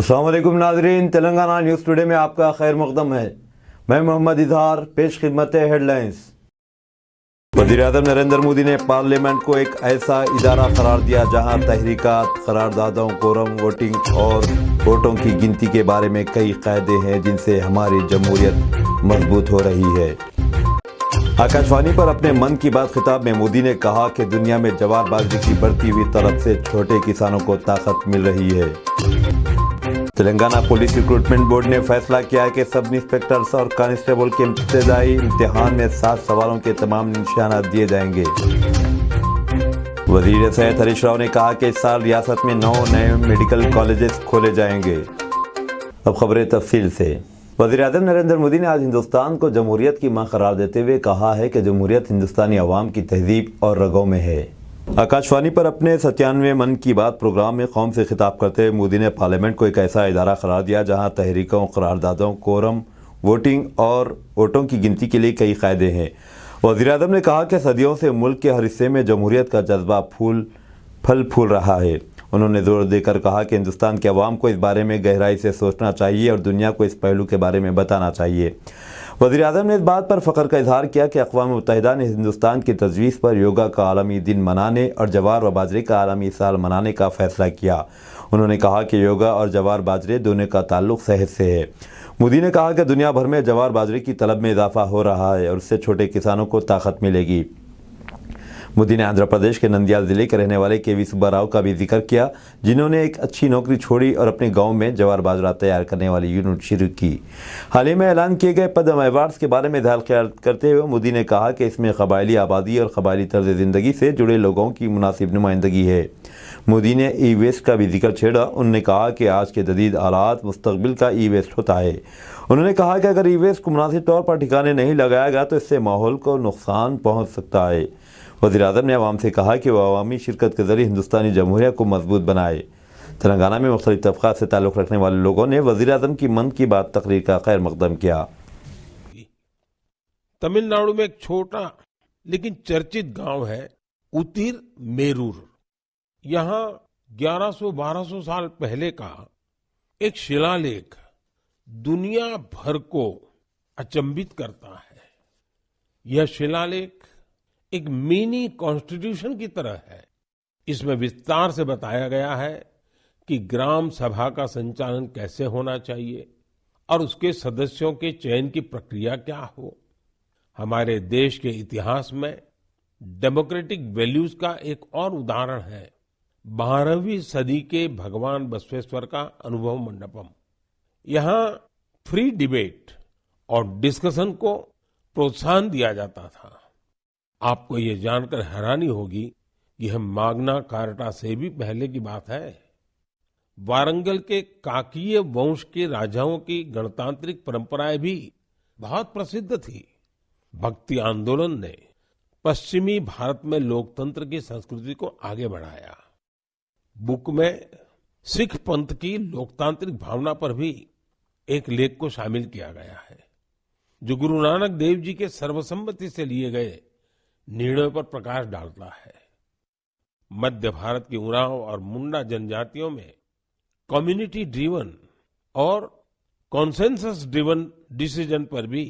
अस्सलाम वालेकुम नाज़रीन, तेलंगाना न्यूज़ टुडे में आपका खैर मकदम है। मैं मोहम्मद इजहार, पेश खिदमत हेडलाइंस। वज़ीर-ए-आज़म नरेंद्र मोदी ने पार्लियामेंट को एक ऐसा इदारा करार दिया जहां तहरीकात, करारदादों, कोरम वोटिंग और वोटों की गिनती के बारे में कई कायदे हैं जिनसे हमारी जमहूरियत मजबूत हो रही है। आकाशवाणी पर अपने मन की बात खिताब में मोदी ने कहा कि दुनिया में जवार बाजरे की बढ़ती हुई तलब से छोटे किसानों को ताकत मिल रही है। तेलंगाना पुलिस रिक्रूटमेंट बोर्ड ने फैसला किया है कि सब इंस्पेक्टर्स और कांस्टेबल के इब्तदाई इम्तिहान में 7 सवालों के तमाम निशानात दिए जाएंगे। वजीर सेहत हरीश राव ने कहा कि इस साल रियासत में 9 नए मेडिकल कॉलेजेस खोले जाएंगे। अब खबरें तफसील से। वज़ीर-ए-आज़म नरेंद्र मोदी ने आज हिंदुस्तान को जमहूरियत की मां करार देते हुए कहा है कि जमहूरियत हिंदुस्तानी अवाम की तहजीब और रगों में है। आकाशवाणी पर अपने 97वें मन की बात प्रोग्राम में कौम से खिताब करते हुए मोदी ने पार्लियामेंट को एक ऐसा इदारा करार दिया जहां तहरीकों, करारदादों, कोरम, वोटिंग और वोटों की गिनती के लिए कई कायदे हैं। वज़ीर-ए-आज़म ने कहा कि सदियों से मुल्क के हर हिस्से में जमहूरियत का जज्बा फल फूल रहा है। उन्होंने जोर देकर कहा कि हिंदुस्तान के अवाम को इस बारे में गहराई से सोचना चाहिए और दुनिया को इस पहलू के बारे में बताना चाहिए। वज़ीर-ए-आज़म ने इस बात पर फ़ख्र का इजहार किया कि अक़वाम मुत्तहिदा ने हिंदुस्तान की तजवीज़ पर योगा का आलमी दिन मनाने और जवार व बाजरे का आलमी साल मनाने का फ़ैसला किया। उन्होंने कहा कि योगा और जवार बाजरे दोनों का ताल्लुक़ सेहत से है। मोदी ने कहा कि दुनिया भर में जवार बाजरे की तलब में इजाफा हो रहा है और इससे छोटे किसानों को ताकत मिलेगी। मोदी ने आंध्र प्रदेश के नंदियाल जिले के रहने वाले के वी सुब्बा राव का भी जिक्र किया, जिन्होंने एक अच्छी नौकरी छोड़ी और अपने गांव में जवार बाजरा तैयार करने वाली यूनिट शुरू की। हाल ही में ऐलान किए गए पद्म अवार्ड्स के बारे में इज़हार करते हुए मोदी ने कहा कि इसमें कबायली आबादी और कबायली तर्ज ज़िंदगी से जुड़े लोगों की मुनासिब नुमाइंदगी है। मोदी ने ई वेस्ट का भी जिक्र छेड़ा। उन्होंने कहा कि आज के जदीद हालात मुस्तकबिल का ई वेस्ट होता है। उन्होंने कहा कि अगर ई वेस्ट को मुनासिब तौर पर ठिकाने नहीं लगाया गया तो इससे माहौल को नुकसान पहुँच सकता है। वज़ीर-ए-आज़म ने अवाम से कहा कि वह अवामी शिरकत के ज़रिए हिंदुस्तानी जमहूरियत को मजबूत बनाए। तेलंगाना में मुख्तलिफ तबक़ात से ताल्लुक़ रखने वाले लोगों ने वज़ीर-ए-आज़म की मन की बात तकरीर का खैर मकदम किया। तमिलनाडु में एक छोटा लेकिन चर्चित गांव है उतिर मेरूर। यहाँ 1100-1200 साल पहले का एक शिलालेख दुनिया भर को अचंभित करता है। यह शिलालेख एक मिनी कॉन्स्टिट्यूशन की तरह है। इसमें विस्तार से बताया गया है कि ग्राम सभा का संचालन कैसे होना चाहिए और उसके सदस्यों के चयन की प्रक्रिया क्या हो। हमारे देश के इतिहास में डेमोक्रेटिक वैल्यूज का एक और उदाहरण है 12वीं सदी के भगवान बसवेश्वर का अनुभव मंडपम। यहाँ फ्री डिबेट और डिस्कशन को प्रोत्साहन दिया जाता था। आपको ये जानकर हैरानी होगी कि यह माग्ना कार्टा से भी पहले की बात है। वारंगल के काकीय वंश के राजाओं की गणतांत्रिक परंपराएं भी बहुत प्रसिद्ध थी। भक्ति आंदोलन ने पश्चिमी भारत में लोकतंत्र की संस्कृति को आगे बढ़ाया। बुक में सिख पंथ की लोकतांत्रिक भावना पर भी एक लेख को शामिल किया गया है, जो गुरु नानक देव जी के सर्वसम्मति से लिए गए निर्णयों पर प्रकाश डालता है। मध्य भारत की उरांव और मुंडा जनजातियों में कम्युनिटी ड्रिवन और कॉन्सेंसस ड्रिवन डिसीजन पर भी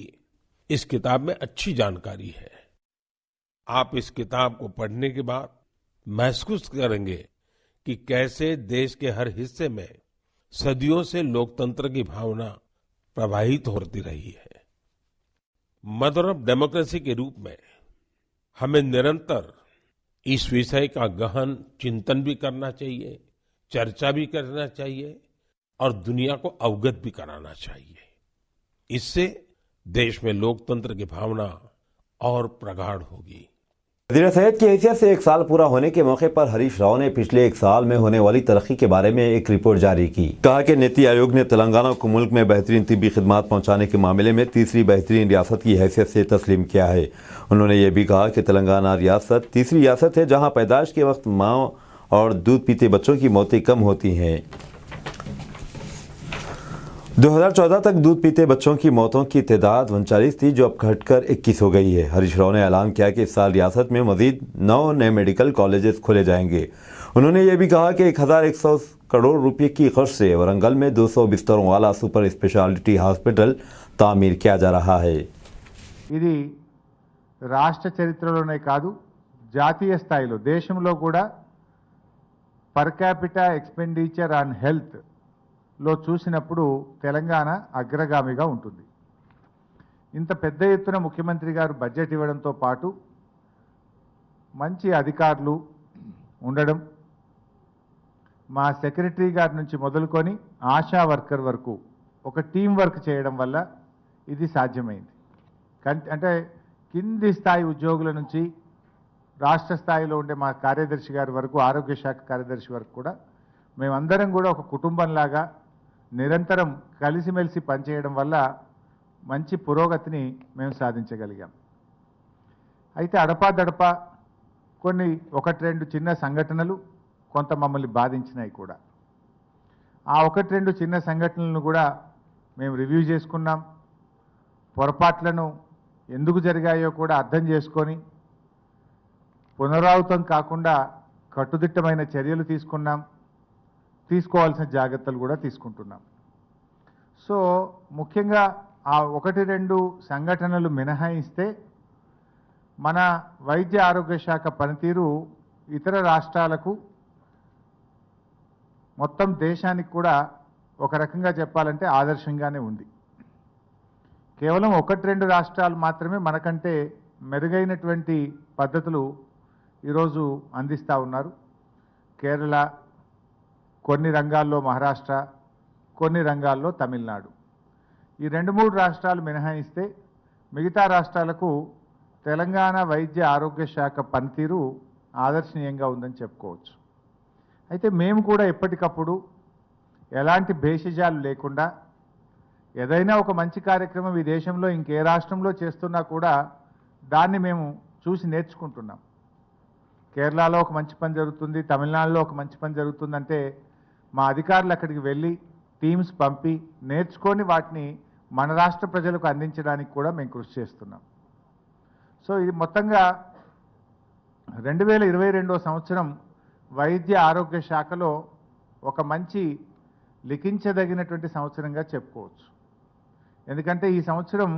इस किताब में अच्छी जानकारी है। आप इस किताब को पढ़ने के बाद महसूस करेंगे कि कैसे देश के हर हिस्से में सदियों से लोकतंत्र की भावना प्रवाहित होती रही है। मदर ऑफ डेमोक्रेसी के रूप में हमें निरंतर इस विषय का गहन चिंतन भी करना चाहिए, चर्चा भी करना चाहिए और दुनिया को अवगत भी कराना चाहिए। इससे देश में लोकतंत्र की भावना और प्रगाढ़ होगी। वज़ीर सेहत की हैसियत से 1 साल पूरा होने के मौके पर हरीश राव ने पिछले 1 साल में होने वाली तरक्की के बारे में एक रिपोर्ट जारी की। कहा कि नीति आयोग ने तेलंगाना को मुल्क में बेहतरीन तिब्बी खिदमात पहुंचाने के मामले में तीसरी बेहतरीन रियासत की हैसियत से तस्लीम किया है। उन्होंने ये भी कहा कि तेलंगाना रियासत तीसरी रियासत है जहाँ पैदाइश के वक्त माँ और दूध पीते बच्चों की मौतें कम होती हैं। 2014 तक दूध पीते बच्चों की मौतों की तादाद 39 थी, जो अब घटकर 21 हो गई है। हरीश राव ने ऐलान किया कि इस साल रियासत में मजीद 9 नए मेडिकल कॉलेजेस खोले जाएंगे। उन्होंने ये भी कहा कि 1100 करोड़ रुपए की खर्च से वरंगल में 200 बिस्तरों वाला सुपर स्पेशलिटी हॉस्पिटल तामीर किया जा रहा है। ఇది రాష్ట్ర చరిత్రలోనే కాదు జాతీయ స్థాయిలో దేశంలో కూడా per capita expenditure on health లో చూసినప్పుడు తెలంగాణ అగ్రగామిగా ఉంటుంది. ఇంత పెద్ద ఎత్తున ముఖ్యమంత్రి గారు బడ్జెట్ ఇవ్వడంతో పాటు మంచి అధికారులు ఉండడం, మా సెక్రటరీ గారి నుంచి మొదలుకొని ఆశా వర్కర్ వరకు ఒక టీం వర్క్ చేయడం వల్ల ఇది సాధ్యమైంది. అంటే కింది స్థాయి ఉద్యోగుల నుంచి రాష్ట్ర స్థాయిలో ఉండే మా కార్యదర్శి గారి వరకు, ఆరోగ్య శాఖ కార్యదర్శి వరకు కూడా మేమందరం కూడా ఒక కుటుంబంలాగా నిరంతరం కలిసిమెలిసి పనిచేయడం వల్ల మంచి పురోగతిని మేము సాధించగలిగాం. అయితే అడపాదడపా కొన్ని ఒకటి రెండు చిన్న సంఘటనలు కొంత మమ్మల్ని బాధించినాయి కూడా. ఆ ఒకటి రెండు చిన్న సంఘటనలను కూడా మేము రివ్యూ చేసుకున్నాం. పొరపాట్లను ఎందుకు జరిగాయో కూడా అర్థం చేసుకొని పునరావృతం కాకుండా కట్టుదిట్టమైన చర్యలు తీసుకున్నాం. తీసుకోవాల్సిన జాగ్రత్తలు కూడా తీసుకుంటున్నాం. సో ముఖ్యంగా ఆ ఒకటి రెండు సంఘటనలు మినహాయిస్తే మన వైద్య ఆరోగ్య శాఖ పనితీరు ఇతర రాష్ట్రాలకు, మొత్తం దేశానికి కూడా ఒక రకంగా చెప్పాలంటే ఆదర్శంగానే ఉంది. కేవలం ఒకటి రెండు రాష్ట్రాలు మాత్రమే మనకంటే మెరుగైనటువంటి పద్ధతులు ఈరోజు అందిస్తూ ఉన్నారు. కేరళ, కొన్ని రంగాల్లో మహారాష్ట్ర, కొన్ని రంగాల్లో తమిళనాడు. ఈ రెండు మూడు రాష్ట్రాలు మినహాయిస్తే మిగతా రాష్ట్రాలకు తెలంగాణ వైద్య ఆరోగ్య శాఖ పనితీరు ఆదర్శనీయంగా ఉందని చెప్పుకోవచ్చు. అయితే మేము కూడా ఎప్పటికప్పుడు ఎలాంటి భేషజాలు లేకుండా ఏదైనా ఒక మంచి కార్యక్రమం ఈ దేశంలో ఇంకే రాష్ట్రంలో చేస్తున్నా కూడా దాన్ని మేము చూసి నేర్చుకుంటున్నాం. కేరళలో ఒక మంచి పని జరుగుతుంది, తమిళనాడులో ఒక మంచి పని జరుగుతుందంటే మా అధికారులు అక్కడికి వెళ్ళి టీమ్స్ పంపి నేర్చుకొని వాటిని మన రాష్ట్ర ప్రజలకు అందించడానికి కూడా మేము కృషి చేస్తున్నాం. సో ఇది మొత్తంగా 2022వ సంవత్సరం వైద్య ఆరోగ్య శాఖలో ఒక మంచి లిఖించదగినటువంటి సంవత్సరంగా చెప్పుకోవచ్చు. ఎందుకంటే ఈ సంవత్సరం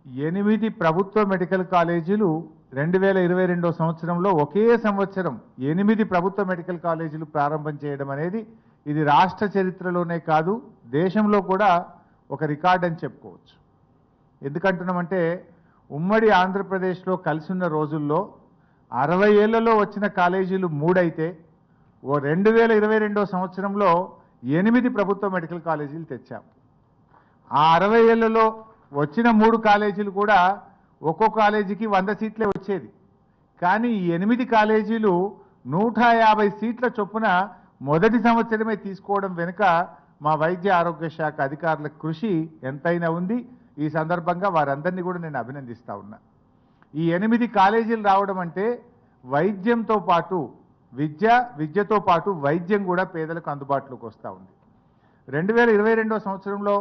8 ప్రభుత్వ మెడికల్ కాలేజీలు 2022వ సంవత్సరంలో ఒకే సంవత్సరం 8 ప్రభుత్వ మెడికల్ కాలేజీలు ప్రారంభం చేయడం అనేది ఇది రాష్ట్ర చరిత్రలోనే కాదు దేశంలో కూడా ఒక రికార్డ్ అని చెప్పుకోవచ్చు. ఎందుకంటున్నామంటే ఉమ్మడి ఆంధ్రప్రదేశ్లో కలిసి ఉన్న రోజుల్లో 60 ఏళ్లలో వచ్చిన కాలేజీలు 3 అయితే 2022వ సంవత్సరంలో 8 ప్రభుత్వ మెడికల్ కాలేజీలు తెచ్చాం. ఆ 60 ఏళ్లలో వచ్చిన 3 కాలేజీలు కూడా ఒక్కో కాలేజీకి 100 సీట్లే వచ్చేది. కానీ ఈ 8 కాలేజీలు 150 సీట్ల చొప్పున మొదటి సంవత్సరమే తీసుకోవడం వెనుక మా వైద్య ఆరోగ్య శాఖ అధికారుల కృషి ఎంతైనా ఉంది. ఈ సందర్భంగా వారందరినీ కూడా నేను అభినందిస్తా ఉన్నా. ఈ 8 కాలేజీలు రావడం అంటే వైద్యంతో పాటు విద్యతో పాటు వైద్యం కూడా పేదలకు అందుబాటులోకి వస్తూ ఉంది. 2022వ సంవత్సరంలో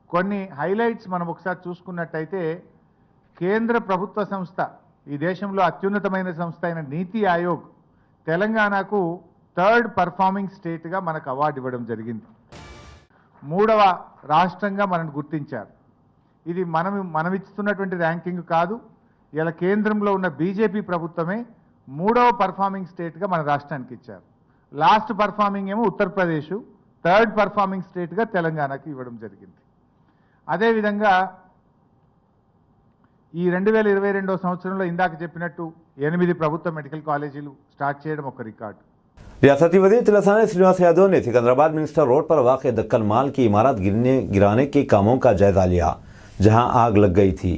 కొన్ని హైలైట్స్ మనం ఒకసారి చూసుకున్నట్టయితే కేంద్ర ప్రభుత్వ సంస్థ, ఈ దేశంలో అత్యున్నతమైన సంస్థ అయిన నీతి ఆయోగ్ తెలంగాణకు 3rd పర్ఫార్మింగ్ స్టేట్గా మనకు అవార్డు ఇవ్వడం జరిగింది. 3వ రాష్ట్రంగా మనల్ని గుర్తించారు. ఇది మనం ఇస్తున్నటువంటి ర్యాంకింగ్ కాదు. ఇలా కేంద్రంలో ఉన్న బీజేపీ ప్రభుత్వమే 3వ పర్ఫార్మింగ్ స్టేట్గా మన రాష్ట్రానికి ఇచ్చారు. లాస్ట్ పర్ఫార్మింగ్ ఏమో ఉత్తరప్రదేశ్, 3rd పర్ఫార్మింగ్ స్టేట్గా తెలంగాణకి ఇవ్వడం జరిగింది. అదేవిధంగా ఈ 2022వ సంవత్సరంలో ఇందాక చెప్పినట్టు 8 ప్రభుత్వ మెడికల్ కాలేజీలు స్టార్ట్ చేయడం ఒక రికార్డు. रियासती वज़ीर तिलसानी श्रीनिवास यादव ने सिकंदराबाद मिनिस्टर रोड पर वाक़ दक्कन माल की इमारत गिराने के कामों का जायजा लिया, जहां आग लग गई थी।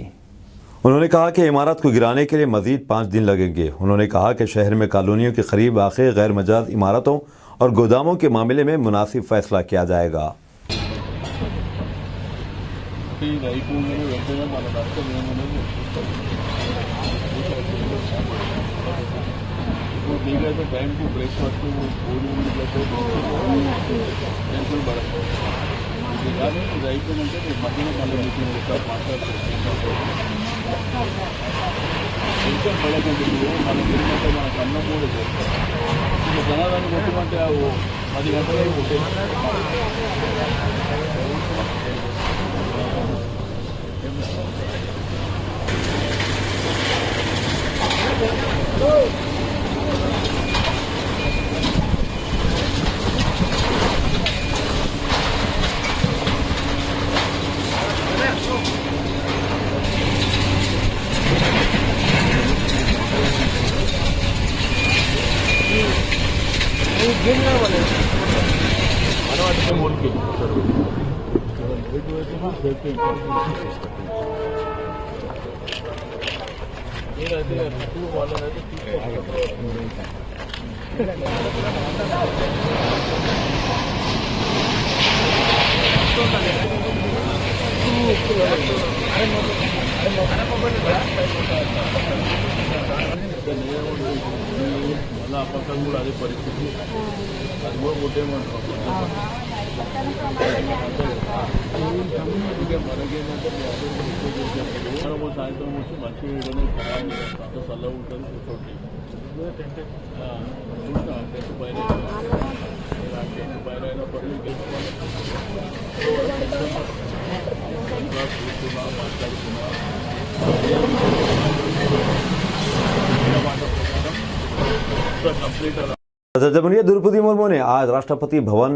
उन्होंने कहा कि इमारत को गिराने के लिए मजीद 5 दिन लगेंगे। उन्होंने कहा कि शहर में कॉलोनियों के करीब वाक़ गैर मजाज इमारतों और गोदामों के मामले में मुनासिब फैसला किया जाएगा। మీకైతే టైంకు బ్రేక్ఫాస్ట్ టెంపుల్ పడదు కానీ ఇది అయిపోయిందంటే మీరు మధ్యలో మళ్ళీ మీటింగ్ ఒకసారి మాట్లాడుతున్నారు. టెన్షన్ పడకండి, మనం తిరిగినట్టే మనకు అన్నం కూడా చేస్తాం. ఇంకా జనాలను కొట్టమంటే 10 గంటలకు ఉంటే మనవాటికి మూడుకి సార్ నేనైతే వాళ్ళనైతే మళ్ళీ ఆ పక్కన కూడా అదే పరిస్థితి అది కూడా కొట్టేయమంటారు మనకేంటంటే సాయంత్రం వచ్చి మంచి అంత చల్లగా ఉంటుంది కూర్చోండి టెంట్ పైన టెంట్ పైన అయినప్పటికీ కూర్చున్నా మాట్లాడుతున్నా कंप्लीट सदर जमहूरियत द्रौपदी मुर्मू ने आज राष्ट्रपति भवन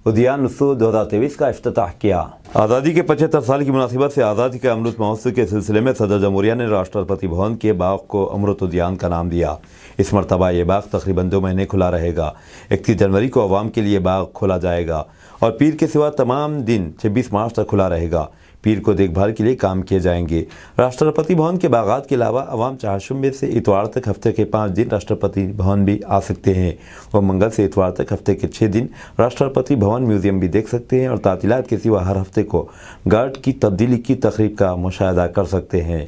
उद्यान उत्सव 2023 का इफ्तिताह किया। आज़ादी के 75 साल की मुनासिबत से आज़ादी के अमृत महोत्सव के सिलसिले में सदर जमहूरिया ने राष्ट्रपति भवन के बाग को अमृत उद्यान का नाम दिया। इस मरतबा ये बाग तकरीबन 2 महीने खुला रहेगा। 31 जनवरी को अवाम के लिए बाग खोला जाएगा और पीर के सिवा तमाम दिन 26 मार्च तक खुला रहेगा। पीर को देखभाल के लिए काम किए जाएंगे। राष्ट्रपति भवन के बागात के अलावा अवाम चारशंबे से इतवार तक हफ्ते के 5 दिन राष्ट्रपति भवन भी आ सकते हैं। वह मंगल से इतवार तक हफ्ते के 6 दिन राष्ट्रपति भवन म्यूजियम भी देख सकते हैं और तातीलात के सिवा हर हफ्ते को गार्ड की तब्दीली की तकरीब का मुशाहिदा कर सकते हैं।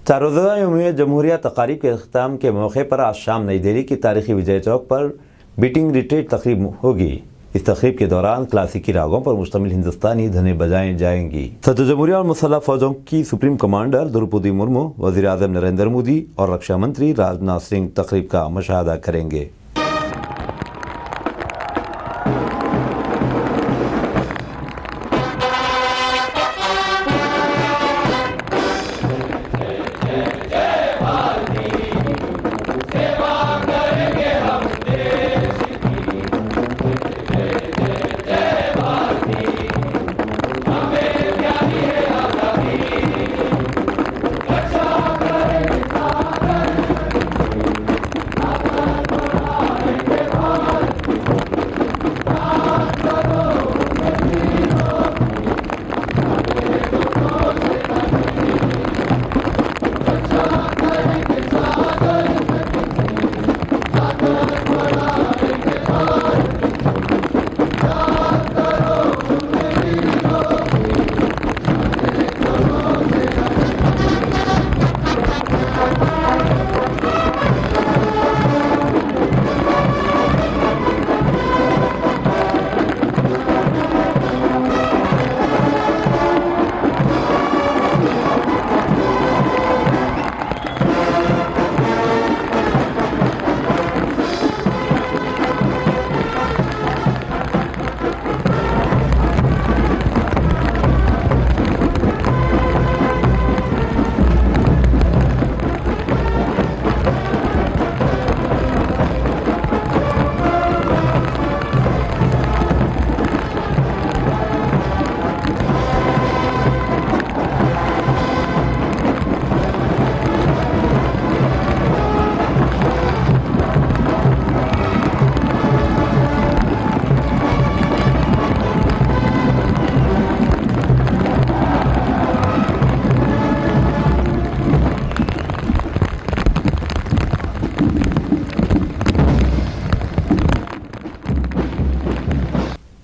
चार रोज़ा यौम जमहूरिया तकारीब के अख्ताम के मौके पर आज शाम नई दिल्ली की तारीखी विजय चौक पर बीटिंग रिट्रीट तकरीब होगी। इस तकरीब के दौरान क्लासिकी रागों पर मुश्तमिल हिंदुस्तानी धनें बजाई जाएंगी। सदर जमहूरिया और मुसल्लह फौजों की सुप्रीम कमांडर द्रौपदी मुर्मू, वज़ीर आज़म नरेंद्र मोदी और रक्षा मंत्री राजनाथ सिंह तकरीब का मुशाहिदा करेंगे।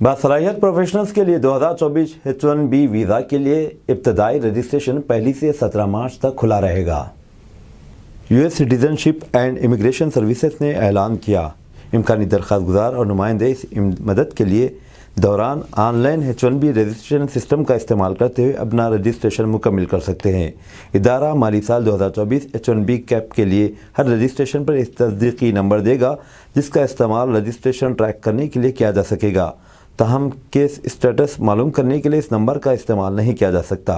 बासलाहियत प्रोफेशनल्स के लिए 2024 H1B वीज़ा के लिए इब्तदाई रजिस्ट्रेशन 1 से 17 मार्च तक खुला रहेगा। US citizenship and immigration services ने ऐलान किया, इम्कानी दरख्वास्त गुजार और नुमाइंदे इस मदद के लिए दौरान ऑनलाइन H1B रजिस्ट्रेशन सिस्टम का इस्तेमाल करते हुए अपना रजिस्ट्रेशन मुकम्मल कर सकते हैं। इदारा माली साल 2024 H1B कैप के लिए हर रजिस्ट्रेशन पर इस तस्दीकी नंबर देगा जिसका इस्तेमाल रजिस्ट्रेशन ट्रैक करने के लिए किया जा सकेगा। ताहम केस स्टेटस मालूम करने के लिए इस नंबर का इस्तेमाल नहीं किया जा सकता।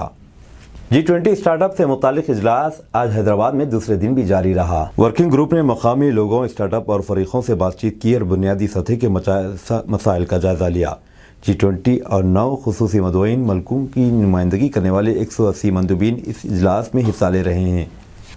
G20 स्टार्टअप से मुतालिक इजलास आज हैदराबाद में दूसरे दिन भी जारी रहा। वर्किंग ग्रुप ने मकामी लोगों, स्टार्टअप और फरीकों से बातचीत की और बुनियादी सतह के मसाइल का जायजा लिया। G20 और 9 खुसूसी मदोइन मुल्कों की नुमाइंदगी करने वाले 180 मंदूबीन इस इजलास में हिस्सा ले रहे हैं।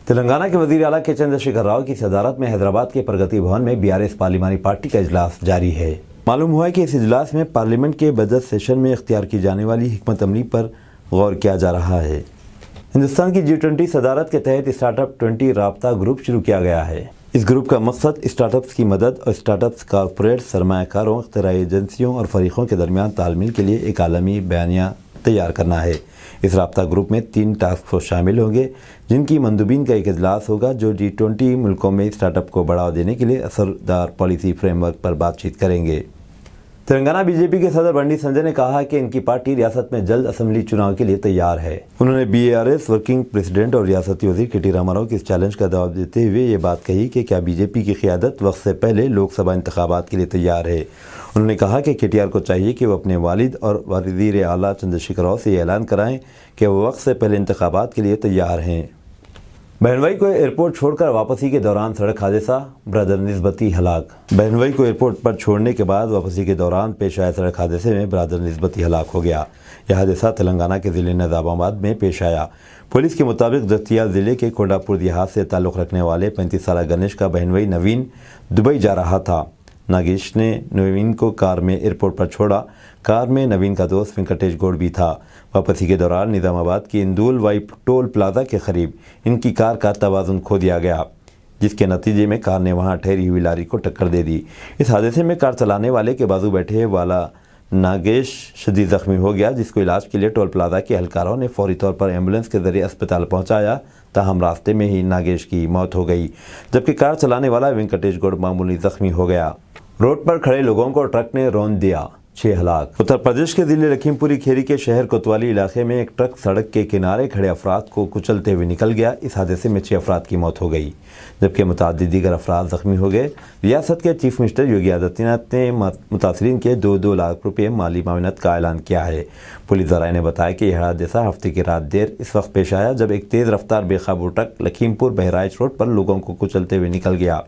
तेलंगाना के वज़ीर आला के चंद्रशेखर राव की सदारत में हैदराबाद के प्रगति भवन में BRS पार्लिमानी पार्टी का इजलास जारी है। मालूम हुआ है कि इस इजलास में पार्लियामेंट के बजट सेशन में इख्तियार की जाने वाली हिकमत अमली पर गौर किया जा रहा है। हिंदुस्तान की G20 सदारत के तहत स्टार्टअप 20 राब्ता ग्रुप शुरू किया गया है। इस ग्रुप का मकसद स्टार्टअप्स की मदद और स्टार्टअप्स कॉर्पोरेट सरमायाकारों, इख्तिराई एजेंसियों और फरीकों के दरमियान तालमेल के लिए एक आलमी बयानिया तैयार करना है। इस राब्ता ग्रुप में 3 टास्क फोर्स शामिल होंगे जिनकी मंदूबीन का एक इजलास होगा जो G20 मुल्कों में स्टार्टअप को बढ़ावा देने के लिए असरदार पॉलिसी फ्रेमवर्क पर बातचीत करेंगे। तेलंगाना बीजेपी के सदर बंडी संजय ने कहा कि इनकी पार्टी रियासत में जल्द असेंबली चुनाव के लिए तैयार है। उन्होंने BRS वर्किंग प्रेसिडेंट और रियासती वजीर KT रामाराव के इस चैलेंज का जवाब देते हुए ये बात कही कि क्या बीजेपी की क़ियादत वक्त से पहले लोकसभा इंतखाबात के लिए तैयार है। उन्होंने कहा कि KTR को चाहिए कि वो अपने वालिद और वज़ीर आला चंद्रशेखर राव से ऐलान कराएं कि वो वक्त से पहले इंतखाबात के लिए तैयार हैं। बहनवई को एयरपोर्ट छोड़कर वापसी के दौरान सड़क हादसा, ब्रदर निस्बती हलाक। बहनवई को एयरपोर्ट पर छोड़ने के बाद वापसी के दौरान पेश आए सड़क हादसे में ब्रदर निस्बती हलाक हो गया। यह हादसा तेलंगाना के ज़िले निज़ामाबाद में पेश आया। पुलिस के मुताबिक दतिया ज़िले के कोंडापुर देहात से ताल्लुक़ रखने वाले 35 साला गणेश का बहनवई नवीन दुबई जा रहा था। नागेश ने नवीन को कार में एयरपोर्ट पर छोड़ा। कार में नवीन का दोस्त वेंकटेश गौड़ भी था। वापसी के दौरान निज़ामाबाद की इंदुल वाई टोल प्लाजा के करीब इनकी कार का तवाज़ुन खो दिया गया, जिसके नतीजे में कार ने वहां ठहरी हुई लारी को टक्कर दे दी। इस हादसे में कार चलाने वाले के बाजू बैठे वाला नागेश शदीद जख्मी हो गया, जिसको इलाज के लिए टोल प्लाजा के एहलकारों ने फौरी तौर पर एम्बुलेंस के जरिए अस्पताल पहुँचाया। ताहम रास्ते में ही नागेश की मौत हो गई, जबकि कार चलाने वाला वेंकटेश गौड़ मामूली जख्मी हो गया। रोड पर खड़े लोगों को ट्रक ने रौंद दिया, 6 हलाक। उत्तर प्रदेश के जिले लखीमपुरी खेरी के शहर कोतवाली इलाके में एक ट्रक सड़क के किनारे खड़े अफराद को कुचलते हुए निकल गया। इस हादसे में 6 अफराद की मौत हो गई, जबकि मुतअद्दिद दीगर अफराद जख्मी हो गए। रियासत के चीफ मिनिस्टर योगी आदित्यनाथ ने मुतासरीन के 2-2 लाख रुपये माली माविनत का ऐलान किया है। पुलिस ज़राए ने बताया कि यह हादसा हफ्ते की रात देर इस वक्त पेश आया जब एक तेज़ रफ्तार बेकाबू ट्रक लखीमपुर बहराइच रोड पर लोगों को कुचलते हुए निकल गया।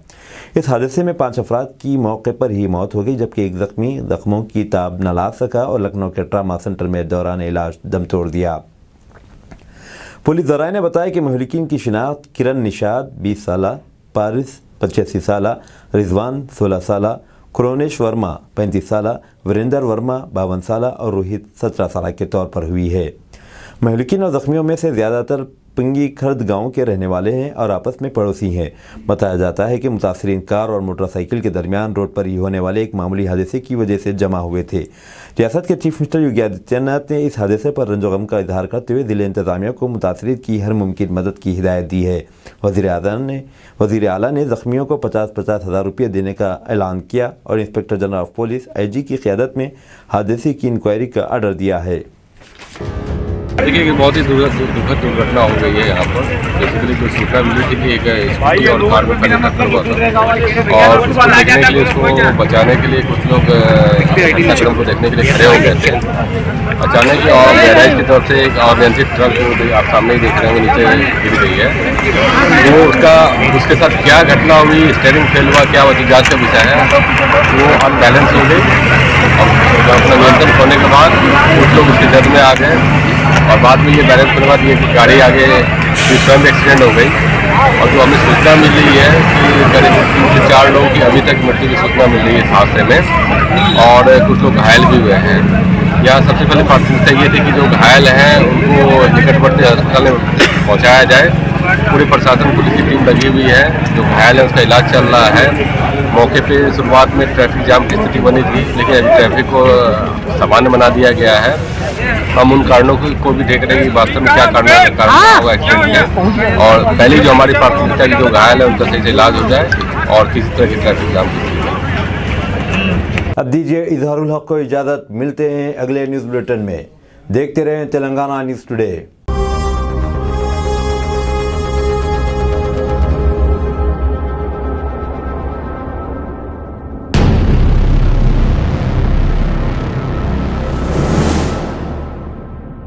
इस हादसे में 5 अफराद की मौके पर ही मौत हो गई, जबकि एक जख्मी जख्मों की ताब न ला सका और लखनऊ के ट्रामा सेंटर में दौरान इलाज दम तोड़ दिया। पुलिस ज़राए ने बताया कि महलिकीन की शिनाख्त किरण निशाद 20 साला, पारिस 85 साला, रिजवान 16 साला, क्रोनेश वर्मा 35 साला, वीरेंद्र वर्मा 52 साला और रोहित 17 साला के तौर पर हुई है। महलिकीन और जख्मियों में से ज़्यादातर पिंगी खर्द गांव के रहने वाले हैं और आपस में पड़ोसी हैं। बताया जाता है कि मुतासरीन कार और मोटरसाइकिल के दरमियान रोड पर ही होने वाले एक मामूली हादसे की वजह से जमा हुए थे। रियासत के चीफ मिनिस्टर योगी आदित्यनाथ ने इस हादसे पर रंजो गम का इजहार करते हुए ज़िले इंतज़ामिया को मुतासरीन की हर मुमकिन मदद की हिदायत दी है। वज़ीर आला ने ज़ख्मियों को 50-50 हज़ार रुपये देने का ऐलान किया और inspector general of police IG की क़यादत में हादसे की इंक्वायरी का आर्डर दिया है। देखिए कि बहुत ही दुखद दुर्घटना हो गई है यहाँ पर। बेसिकली जो सूचना मिली थी कि एक स्कूटी और कार में पहले टक्कर हुआ था और उसको देखने के लिए, उसको बचाने के लिए कुछ लोग घटनाक्रम को देखने के लिए खड़े हो गए थे। अचानक ही और बहराइच की तरफ से एक अनियंत्रित ट्रक जो आप सामने ही देख रहे होंगे नीचे गिर गई है। तो उसके साथ क्या घटना हुई, स्टीयरिंग फेल हुआ, क्या वजह जाँच का विषय है। वो अनबैलेंस हो गई और अपना नियंत्रण खोने के बाद कुछ लोग उसकी जद में आ गए और बाद में ये बैलेंस करने के बाद ये गाड़ी आगे स्वयं एक्सीडेंट हो गई। और जो हमें सूचना मिल रही है कि करीब 3 से 4 लोगों की अभी तक मृत्यु की सूचना मिल रही है इस हादसे में और कुछ लोग घायल भी हुए हैं। यहाँ सबसे पहले प्राथमिकता ये थी कि जो घायल हैं उनको निकटवर्ती अस्पताल में पहुँचाया जाए पूरी प्रशासन पुलिस की टीम लगी हुई है। जो घायल है उसका इलाज चल रहा है। मौके पे शुरुआत में ट्रैफिक जाम की स्थिति बनी थी, लेकिन अभी ट्रैफिक को सामान्य बना दिया गया है। हम उन कारणों को भी देख रहे हैं कि वास्तव में क्या कारण होगा एक्सीडेंट है, और पहले जो हमारी प्राथमिकता है कि जो घायल है उनका सही से इलाज हो जाए और किसी तरह की ट्रैफिक जाम की स्थिति। अब दीजिए इजहारुल हक को इजाज़त, मिलते हैं अगले न्यूज़ बुलेटिन में। देखते रहें तेलंगाना न्यूज़ टुडे।